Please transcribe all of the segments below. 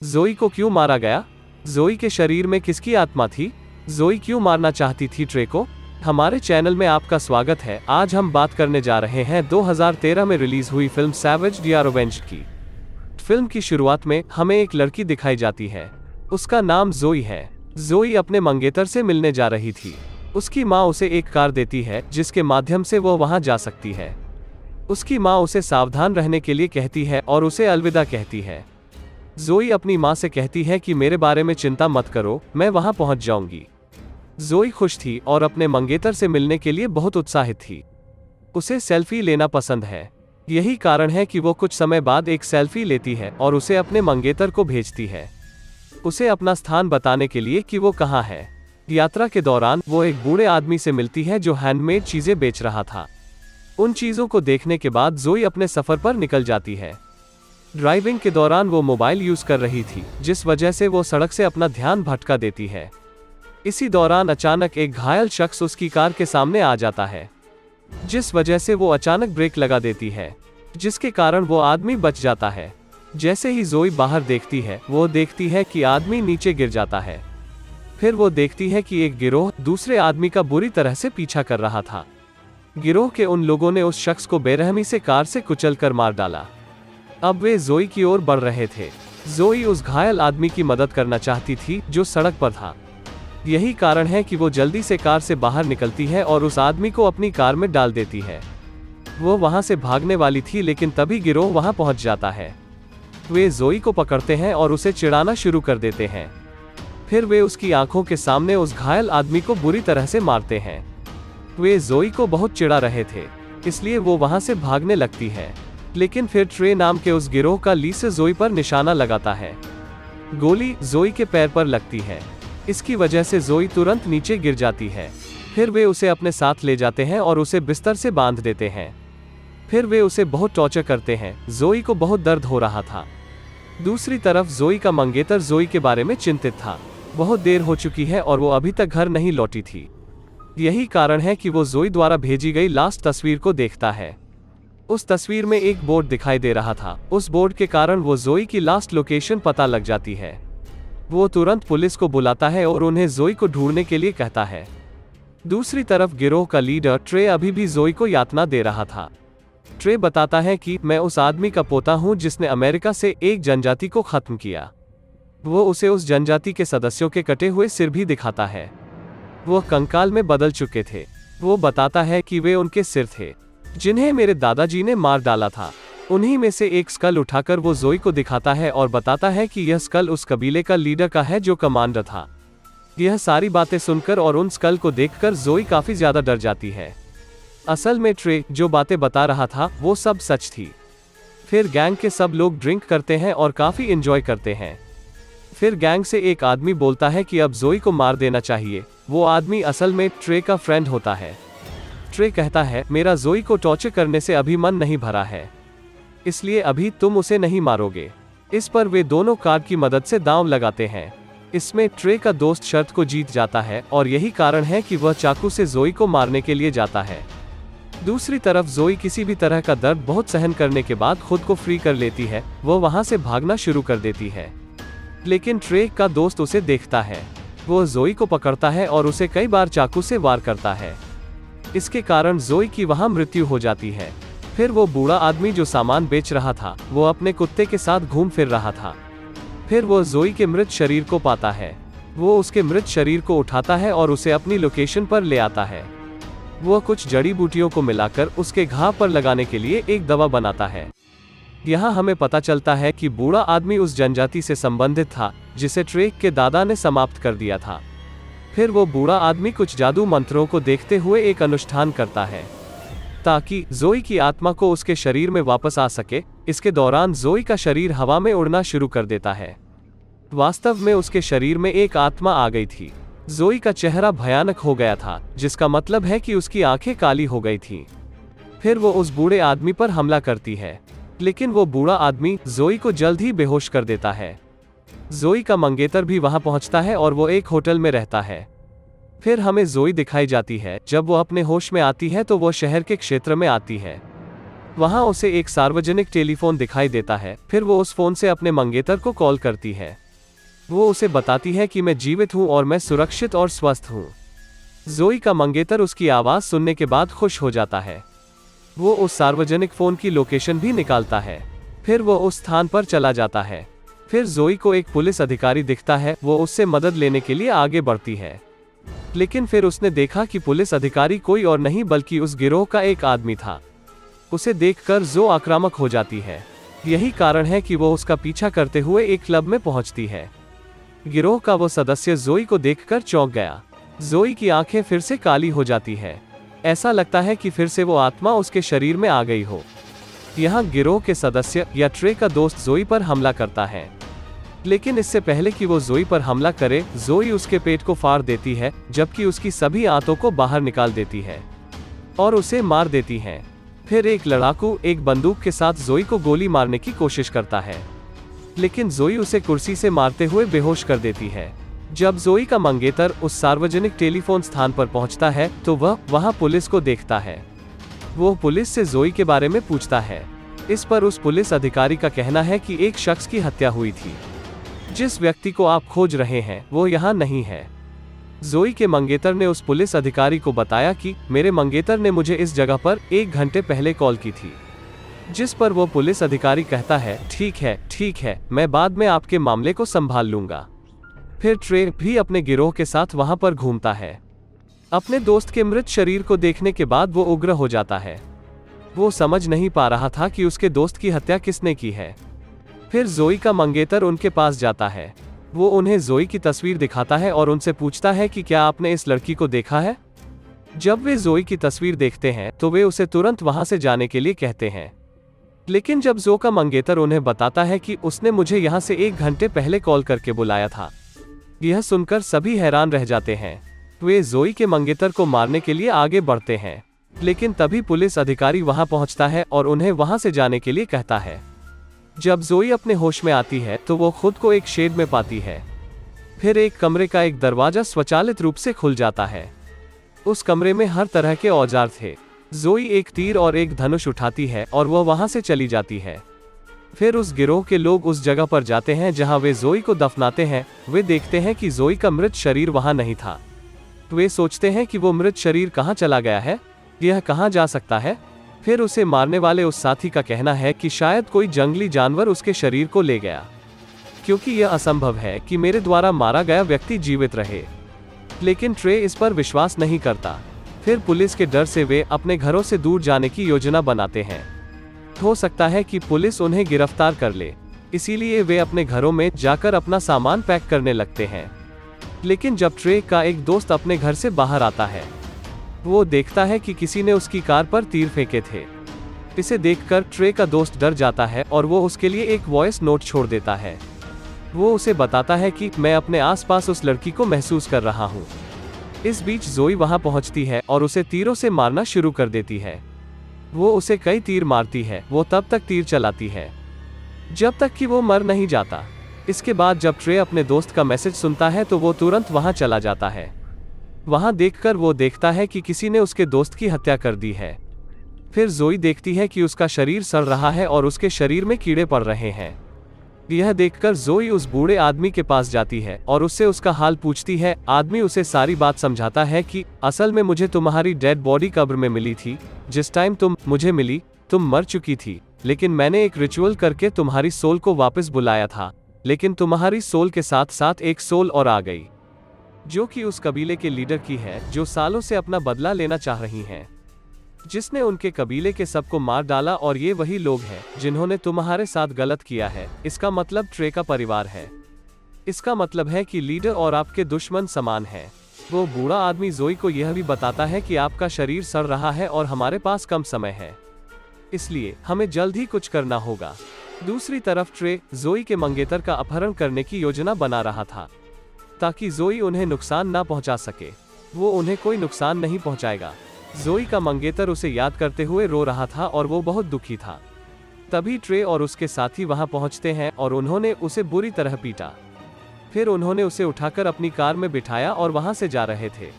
जोई को क्यों मारा गया? जोई के शरीर में किसकी आत्मा थी? जोई क्यों मारना चाहती थी ट्रे को? हमारे चैनल में आपका स्वागत है। आज हम बात करने जा रहे हैं 2013 में रिलीज हुई फिल्म सैवेज द रिवेंज की। फिल्म की शुरुआत में हमें एक लड़की दिखाई जाती है। उसका नाम जोई है। जोई अपने मंगेतर से मिलने जा रही थी। उसकी माँ उसे एक कार देती है जिसके माध्यम से वो वहाँ जा सकती है। उसकी माँ उसे सावधान रहने के लिए कहती है और उसे अलविदा कहती है। जोई अपनी माँ से कहती है कि मेरे बारे में चिंता मत करो, मैं वहाँ पहुँच जाऊंगी। जोई खुश थी और अपने मंगेतर से मिलने के लिए बहुत उत्साहित थी। उसे सेल्फी लेना पसंद है। यही कारण है कि वो कुछ समय बाद एक सेल्फी लेती है और उसे अपने मंगेतर को भेजती है, उसे अपना स्थान बताने के लिए कि वो कहाँ है। यात्रा के दौरान वो एक बूढ़े आदमी से मिलती है जो हैंडमेड चीजें बेच रहा था। उन चीजों को देखने के बाद जोई अपने सफर पर निकल जाती है। ड्राइविंग के दौरान वो मोबाइल यूज कर रही थी, जिस वजह से वो सड़क से अपना ध्यान भटका देती है। इसी दौरान अचानक एक घायल शख्स उसकी कार के सामने आ जाता है, जिस वजह से वो अचानक ब्रेक लगा देती है, जिसके कारण वो आदमी बच जाता है। जैसे ही जोई बाहर देखती है, वो देखती है कि आदमी नीचे गिर जाता है। फिर वो देखती है कि एक गिरोह दूसरे आदमी का बुरी तरह से पीछा कर रहा था। गिरोह के उन लोगों ने उस शख्स को बेरहमी से कार से कुचलकर मार डाला। अब वे जोई की ओर बढ़ रहे थे। जोई उस घायल आदमी की मदद करना चाहती थी जो सड़क पर था। यही कारण है कि वो जल्दी से कार से बाहर निकलती है और उस आदमी को अपनी कार में डाल देती है। वो वहां से भागने वाली थी, लेकिन तभी गिरोह वहां पहुंच जाता है। वे जोई को पकड़ते हैं और उसे चिढ़ाना शुरू कर देते हैं। फिर वे उसकी आंखों के सामने उस घायल आदमी को बुरी तरह से मारते हैं। वे जोई को बहुत चिढ़ा रहे थे, इसलिए वो वहां से भागने लगती है। लेकिन फिर ट्रे नाम के उस गिरोह का लीडर जोई पर निशाना लगाता है। गोली जोई के पैर पर लगती है। इसकी वजह से जोई तुरंत नीचे गिर जाती है। फिर वे उसे अपने साथ ले जाते हैं और उसे बिस्तर से बांध देते हैं। फिर वे उसे बहुत टॉर्चर करते हैं। जोई को बहुत दर्द हो रहा था। दूसरी तरफ जोई का मंगेतर जोई के बारे में चिंतित था। बहुत देर हो चुकी है और वो अभी तक घर नहीं लौटी थी। यही कारण है कि वो जोई द्वारा भेजी गई लास्ट तस्वीर को देखता है। उस तस्वीर में एक बोर्ड दिखाई दे रहा था। उस बोर्ड के कारण वो जोई की लास्ट लोकेशन पता लग जाती है। वो तुरंत पुलिस को बुलाता है और उन्हें जोई को ढूंढने के लिए कहता है। दूसरी तरफ गिरोह का लीडर ट्रे अभी भी जोई को यातना दे रहा था। ट्रे बताता है कि मैं उस आदमी का पोता हूं जिसने अमेरिका से एक जनजाति को खत्म किया। वो उसे उस जनजाति के सदस्यों के कटे हुए सिर भी दिखाता है। वो कंकाल में बदल चुके थे। वो बताता है कि वे उनके सिर थे जिन्हें मेरे दादाजी ने मार डाला था। उन्हीं में से एक स्कल उठाकर वो जोई को दिखाता है और बताता है कि यह स्कल उस कबीले का लीडर का है जो कमांडर था। यह सारी बातें सुनकर और उन स्कल को देखकर जोई काफी ज्यादा डर जाती है। असल में ट्रे जो बातें बता रहा था वो सब सच थी। फिर गैंग के सब लोग ड्रिंक करते हैं और काफी एंजॉय करते हैं। फिर गैंग से एक आदमी बोलता है कि अब जोई को मार देना चाहिए। वो आदमी असल में ट्रे का फ्रेंड होता है। ट्रे कहता है, मेरा जोई को टॉर्चर करने से अभी मन नहीं भरा है, इसलिए अभी तुम उसे नहीं मारोगे। इस पर वे दोनों कार की मदद से दांव लगाते हैं। इसमें ट्रे का दोस्त शर्त को जीत जाता है और यही कारण है कि वह चाकू से जोई को मारने के लिए जाता है। दूसरी तरफ जोई किसी भी तरह का दर्द बहुत सहन करने के बाद खुद को फ्री कर लेती है। वह वहां से भागना शुरू कर देती है, लेकिन ट्रे का दोस्त उसे देखता है। वो जोई को पकड़ता है और उसे कई बार चाकू से वार करता है। इसके कारण जोई की वहां मृत्यु हो जाती है। फिर वो बूढ़ा आदमी जो सामान बेच रहा था, वो अपने कुत्ते के साथ घूम फिर रहा था। फिर वो जोई के मृत शरीर को पाता है। वो उसके मृत शरीर को उठाता है और उसे अपनी लोकेशन पर ले आता है। वो कुछ जड़ी बूटियों को मिलाकर उसके घाव पर लगाने के लिए एक दवा बनाता है। यहाँ हमें पता चलता है कि बूढ़ा आदमी उस जनजाति से संबंधित था जिसे ट्रे के दादा ने समाप्त कर दिया था। फिर वो बूढ़ा आदमी कुछ जादू मंत्रों को देखते हुए एक अनुष्ठान करता है ताकि जोई की आत्मा को उसके शरीर में वापस आ सके। इसके दौरान जोई का शरीर हवा में उड़ना शुरू कर देता है। वास्तव में उसके शरीर में एक आत्मा आ गई थी। जोई का चेहरा भयानक हो गया था, जिसका मतलब है कि उसकी आंखें काली हो गई थीं। फिर वो उस बूढ़े आदमी पर हमला करती है, लेकिन वो बूढ़ा आदमी जोई को जल्द ही बेहोश कर देता है। जोई का मंगेतर भी वहां पहुंचता है और वो एक होटल में रहता है। फिर हमें जोई दिखाई जाती है। जब वो अपने होश में आती है तो वो शहर के क्षेत्र में आती है। वहां उसे एक सार्वजनिक टेलीफोन दिखाई देता है। फिर वो उस फोन से अपने मंगेतर को कॉल करती है। वो उसे बताती है कि मैं जीवित हूँ और मैं सुरक्षित और स्वस्थ हूँ। जोई का मंगेतर उसकी आवाज सुनने के बाद खुश हो जाता है। वो उस सार्वजनिक फोन की लोकेशन भी निकालता है। फिर वो उस स्थान पर चला जाता है। फिर जोई को एक पुलिस अधिकारी दिखता है। वो उससे मदद लेने के लिए आगे बढ़ती है, लेकिन फिर उसने देखा कि पुलिस अधिकारी कोई और नहीं बल्कि उस गिरोह का एक आदमी था। उसे देखकर जो आक्रामक हो जाती है। यही कारण है कि वो उसका पीछा करते हुए एक क्लब में पहुंचती है। गिरोह का वो सदस्य जोई को देखकर चौंक गया। जोई की आंखें फिर से काली हो जाती है। ऐसा लगता है कि फिर से वो आत्मा उसके शरीर में आ गई हो। यहाँ गिरोह के सदस्य या ट्रे का दोस्त जोई पर हमला करता है, लेकिन इससे पहले कि वो जोई पर हमला करे, जोई उसके पेट को फाड़ देती है, जबकि उसकी सभी आंतों को बाहर निकाल देती है और उसे मार देती है। फिर एक लड़ाकू एक बंदूक के साथ जोई को गोली मारने की कोशिश करता है, लेकिन जोई उसे कुर्सी से मारते हुए बेहोश कर देती है। जब जोई का मंगेतर उस सार्वजनिक टेलीफोन स्थान पर पहुंचता है तो वह वहां पुलिस को देखता है। वो पुलिस से जोई के बारे में पूछता है। इस पर उस पुलिस अधिकारी का कहना है कि एक शख्स की हत्या हुई थी। जिस व्यक्ति को आप खोज रहे हैं वो यहाँ नहीं है। जोई के मंगेतर ने उस पुलिस अधिकारी को बताया कि मेरे मंगेतर ने मुझे इस जगह पर 1 घंटे पहले कॉल की थी। जिस पर वो पुलिस अधिकारी कहता है, ठीक है, मैं बाद में आपके मामले को संभाल लूंगा। फिर ट्रे भी अपने गिरोह के साथ वहां पर घूमता है। अपने दोस्त के मृत शरीर को देखने के बाद वो उग्र हो जाता है। वो समझ नहीं पा रहा था कि उसके दोस्त की हत्या किसने की है। फिर जोई का मंगेतर उनके पास जाता है। वो उन्हें जोई की तस्वीर दिखाता है और उनसे पूछता है कि क्या आपने इस लड़की को देखा है। जब वे जोई की तस्वीर देखते हैं तो वे उसे तुरंत वहां से जाने के लिए कहते हैं, लेकिन जब जो का मंगेतर उन्हें बताता है कि उसने मुझे यहाँ से 1 घंटे पहले कॉल करके बुलाया था, यह सुनकर सभी हैरान रह जाते हैं। वे जोई के मंगेतर को मारने के लिए आगे बढ़ते हैं, लेकिन तभी पुलिस अधिकारी वहां पहुंचता है और उन्हें वहां से जाने के लिए कहता है। जब जोई अपने होश में आती है तो वो खुद को एक शेड में पाती है। फिर एक कमरे का एक दरवाजा स्वचालित रूप से खुल जाता है। उस कमरे में हर तरह के औजार थे। जोई एक तीर और एक धनुष उठाती है और वह वहां से चली जाती है। फिर उस गिरोह के लोग उस जगह पर जाते हैं जहां वे जोई को दफनाते हैं। वे देखते हैं कि जोई का मृत शरीर वहां नहीं था। वे सोचते हैं कि वो मृत शरीर कहां चला गया है, यह कहां जा सकता है। फिर उसे मारने वाले उस साथी का कहना है कि शायद कोई जंगली जानवर उसके शरीर को ले गया, क्योंकि यह असंभव है कि मेरे द्वारा मारा गया व्यक्ति जीवित रहे। लेकिन ट्रे इस पर विश्वास नहीं करता। फिर पुलिस के डर से वे अपने घरों से दूर जाने की योजना बनाते हैं। हो सकता है कि पुलिस उन्हें गिरफ्तार कर ले, इसीलिए वे अपने घरों में जाकर अपना सामान पैक करने लगते हैं। लेकिन जब ट्रे का एक दोस्त अपने घर से बाहर आता है, वो देखता है कि किसी ने उसकी कार पर तीर फेंके थे। इसे देखकर ट्रे का दोस्त डर जाता है और वो उसके लिए एक वॉइस नोट छोड़ देता है। वो उसे बताता है कि मैं अपने आसपास उस लड़की को महसूस कर रहा हूँ। इस बीच जोई वहां पहुंचती है और उसे तीरों से मारना शुरू कर देती है। वो उसे कई तीर मारती है। वो तब तक तीर चलाती है जब तक कि वो मर नहीं जाता। इसके बाद जब ट्रे अपने दोस्त का मैसेज सुनता है तो वो तुरंत वहां चला जाता है। वहां देखकर वो देखता है कि किसी ने उसके दोस्त की हत्या कर दी है। फिर जोई देखती है कि उसका शरीर सड़ रहा है और उसके शरीर में कीड़े पड़ रहे हैं। यह देखकर जोई उस बूढ़े आदमी के पास जाती है और उससे उसका हाल पूछती है। आदमी उसे सारी बात समझाता है कि असल में मुझे तुम्हारी डेड बॉडी कब्र में मिली थी। जिस टाइम तुम मुझे मिली तुम मर चुकी थी, लेकिन मैंने एक रिचुअल करके तुम्हारी सोल को वापस बुलाया था। लेकिन तुम्हारी सोल के साथ साथ एक सोल और आ गई, जो कि उस कबीले के लीडर की है, जो सालों से अपना बदला लेना चाह रही हैं, जिसने उनके कबीले के सबको मार डाला। और ये वही लोग हैं जिन्होंने तुम्हारे साथ गलत किया है। इसका मतलब ट्रे का परिवार है। इसका मतलब है कि लीडर और आपके दुश्मन समान हैं। वो बूढ़ा आदमी जोई को यह भी बताता है कि आपका शरीर सड़ रहा है और हमारे पास कम समय है, इसलिए हमें जल्द ही कुछ करना होगा। दूसरी तरफ ट्रे जोई के मंगेतर का अपहरण करने की योजना बना रहा था, ताकि जोई उन्हें नुकसान ना पहुंचा सके। वो उन्हें कोई नुकसान नहीं पहुंचाएगा। जोई का मंगेतर उसे याद करते हुए रो रहा था और वो बहुत दुखी था। तभी ट्रे और उसके साथी वहां पहुंचते हैं और उन्होंने उसे बुरी तरह पीटा। फिर उन्होंने उसे उठाकर अपनी कार में बिठाया और वहां से जा रहे थे।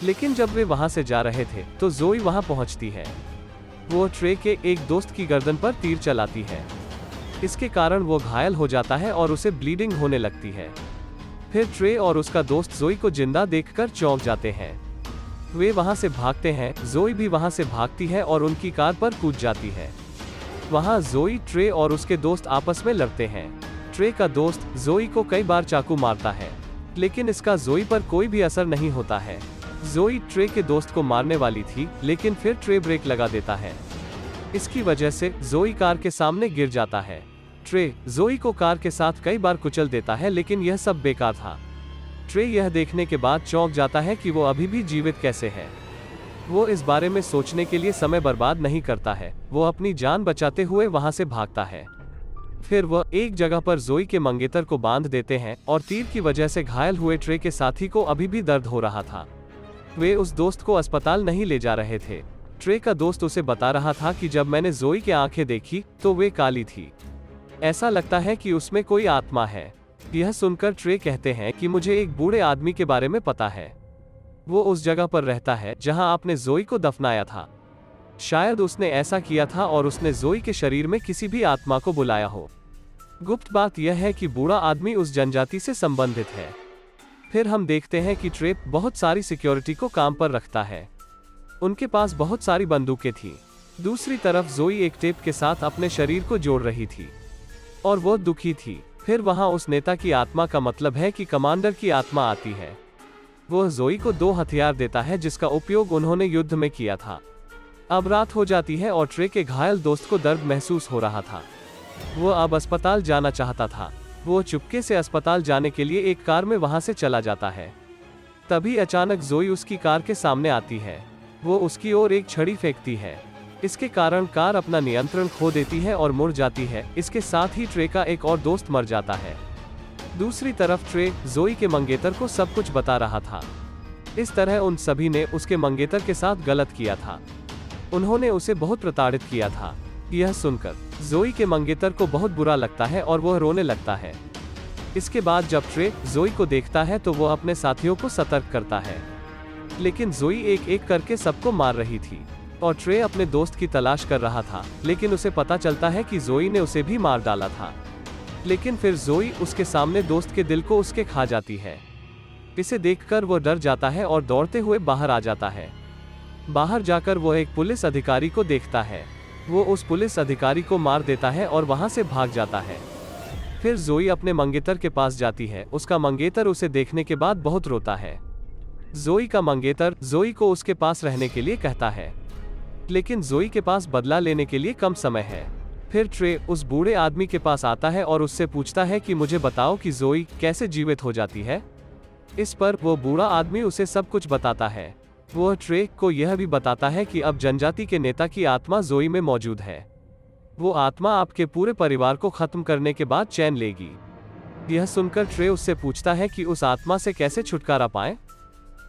लेकिन जब वे वहां से जा रहे थे तो जोई वहां पहुंचती है। वो ट्रे के एक दोस्त की गर्दन पर तीर चलाती है। इसके कारण वो घायल हो जाता है और उसे ब्लीडिंग होने लगती है। फिर ट्रे और उसका दोस्त जोई को जिंदा देखकर चौंक जाते हैं। वे वहां से भागते हैं। जोई भी वहां से भागती है और उनकी कार पर कूद जाती है। वहां जोई, ट्रे और उसके दोस्त आपस में लड़ते हैं। ट्रे का दोस्त जोई को कई बार चाकू मारता है, लेकिन इसका जोई पर कोई भी असर नहीं होता है। जोई ट्रे के दोस्त को मारने वाली थी, लेकिन फिर ट्रे ब्रेक लगा देता है। इसकी वजह से जोई कार के सामने गिर जाता है। ट्रे जोई को कार के साथ कई बार कुचल देता है, लेकिन यह सब बेकार था। ट्रे यह देखने के बाद चौंक जाता है कि वो अभी भी जीवित कैसे है। वो इस बारे में सोचने के लिए समय बर्बाद नहीं करता है। वो अपनी जान बचाते हुए वहां से भागता है। फिर वह एक जगह पर जोई के मंगेतर को बांध देते हैं और तीर की वजह से घायल हुए ट्रे के साथी को अभी भी दर्द हो रहा था। वे उस दोस्त को अस्पताल नहीं ले जा रहे थे। ट्रे का दोस्त उसे बता रहा था कि जब मैंने जोई की आंखें देखी तो वे काली थी। ऐसा लगता है कि उसमें कोई आत्मा है। यह सुनकर ट्रे कहते हैं कि मुझे एक बूढ़े आदमी के बारे में पता है। वो उस जगह पर रहता है जहां आपने जोई को दफनाया था। शायद उसने ऐसा किया था और उसने जोई के शरीर में किसी भी आत्मा को बुलाया हो। गुप्त बात यह है कि बूढ़ा आदमी उस जनजाति से संबंधित है। फिर हम देखते हैं कि ट्रे बहुत सारी सिक्योरिटी को काम पर रखता है। उनके पास बहुत सारी बंदूकें थी। दूसरी तरफ जोई एक टेप के साथ अपने शरीर को जोड़ रही थी और वो दुखी थी। फिर वहां उस नेता की आत्मा का मतलब है कि कमांडर की आत्मा आती है। वो जोई को 2 हथियार देता है जिसका उपयोग उन्होंने युद्ध में किया था। अब रात हो जाती है और ट्रे के घायल दोस्त को दर्द महसूस हो रहा था। वो अब अस्पताल जाना चाहता था। वो चुपके से अस्पताल जाने के लिए एक कार में वहां से चला जाता है। तभी अचानक जोई उसकी कार के सामने आती है। वो उसकी ओर एक छड़ी फेंकती है। इसके कारण कार अपना नियंत्रण खो देती है और मुड़ जाती है। इसके साथ ही ट्रे का एक और दोस्त मर जाता है। दूसरी तरफ ट्रे जोई के मंगेतर को सब कुछ बता रहा था। इस तरह उन सभी ने उसके मंगेतर के साथ गलत किया था। उन्होंने उसे बहुत प्रताड़ित किया था। यह सुनकर जोई के मंगेतर को बहुत बुरा लगता है और वह रोने लगता है। इसके बाद जब ट्रे जोई को देखता है तो वो अपने साथियों को सतर्क करता है, लेकिन जोई एक एक करके सबको मार रही थी और ट्रे अपने दोस्त की तलाश कर रहा था। लेकिन उसे पता चलता है कि जोई ने उसे भी मार डाला था। लेकिन फिर जोई उसके सामने दोस्त के दिल को उसके खा जाती है। इसे देखकर वो डर जाता है और दौड़ते हुए बाहर आ जाता है। बाहर जाकर वो एक पुलिस अधिकारी को देखता है। वो उस पुलिस अधिकारी को मार देता है और वहां से भाग जाता है। फिर जोई अपने मंगेतर के पास जाती है। उसका मंगेतर उसे देखने के बाद बहुत रोता है। जोई का मंगेतर जोई को उसके पास रहने के लिए कहता है, लेकिन जोई के पास बदला लेने के लिए कम समय है। फिर ट्रे उस बूढ़े आदमी के पास आता है और उससे पूछता है कि मुझे बताओ कि जोई कैसे जीवित हो जाती है। इस पर वो बूढ़ा आदमी उसे सब कुछ बताता है। वो ट्रे को यह भी बताता है कि अब जनजाति के नेता की आत्मा जोई में मौजूद है। वो आत्मा आपके पूरे परिवार को खत्म करने के बाद चैन लेगी। यह सुनकर ट्रे उससे पूछता है कि उस आत्मा से कैसे छुटकारा पाए।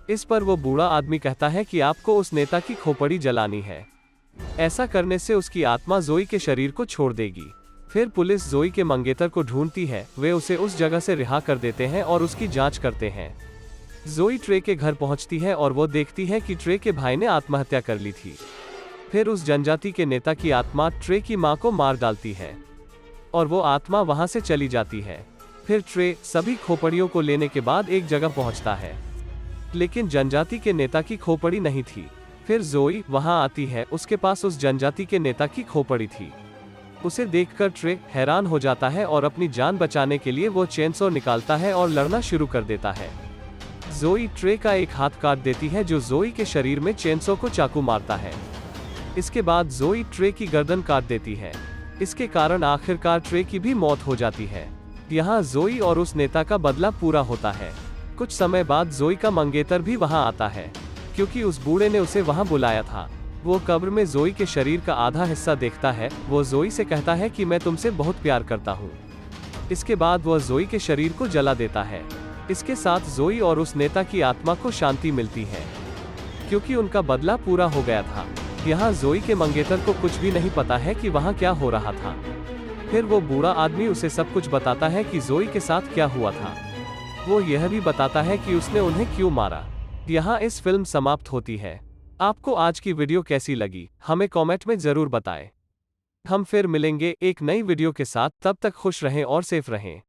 इस पर वो बूढ़ा आदमी कहता है कि आपको उस नेता की खोपड़ी जलानी है। ऐसा करने से उसकी आत्मा जोई के शरीर को छोड़ देगी। फिर पुलिस जोई के मंगेतर को ढूंढती है। वे उसे उस जगह से रिहा कर देते हैं और उसकी जांच करते हैं। जोई ट्रे के घर पहुंचती है और वो देखती है कि ट्रे के भाई ने आत्महत्या कर ली थी। फिर उस जनजाति के नेता की आत्मा ट्रे की मां को मार डालती है और वो आत्मा वहां से चली जाती है। फिर ट्रे सभी खोपड़ियों को लेने के बाद एक जगह पहुंचता है, लेकिन जनजाति के नेता की खोपड़ी नहीं थी। फिर जोई वहां आती है। उसके पास उस जनजाति के नेता की खोपड़ी थी। उसे देखकर ट्रे हैरान हो जाता है और अपनी जान बचाने के लिए वो चेनसो निकालता है और लड़ना शुरू कर देता है। जोई ट्रे का एक हाथ काट देती है, जो जोई के शरीर में चेनसो को चाकू मारता है। इसके बाद जोई ट्रे की गर्दन काट देती है। इसके कारण आखिरकार ट्रे की भी मौत हो जाती है। यहाँ जोई और उस नेता का बदला पूरा होता है। कुछ समय बाद जोई का मंगेतर भी वहां आता है, क्योंकि उस बूढ़े ने उसे वहां बुलाया था। वो कब्र में जोई के शरीर का आधा हिस्सा देखता है। वो जोई से कहता है कि मैं तुमसे बहुत प्यार करता हूँ। इसके बाद वह जोई के शरीर को जला देता है। इसके साथ जोई और उस नेता की आत्मा को शांति मिलती है, क्योंकि उनका बदला पूरा हो गया था। यहाँ जोई के मंगेतर को कुछ भी नहीं पता है कि वहाँ क्या हो रहा था। फिर वो बूढ़ा आदमी उसे सब कुछ बताता है कि जोई के साथ क्या हुआ था। वो यह भी बताता है कि उसने उन्हें क्यों मारा। यहाँ इस फिल्म समाप्त होती है। आपको आज की वीडियो कैसी लगी, हमें कमेंट में जरूर बताएं। हम फिर मिलेंगे एक नई वीडियो के साथ, तब तक खुश रहें और सेफ रहें।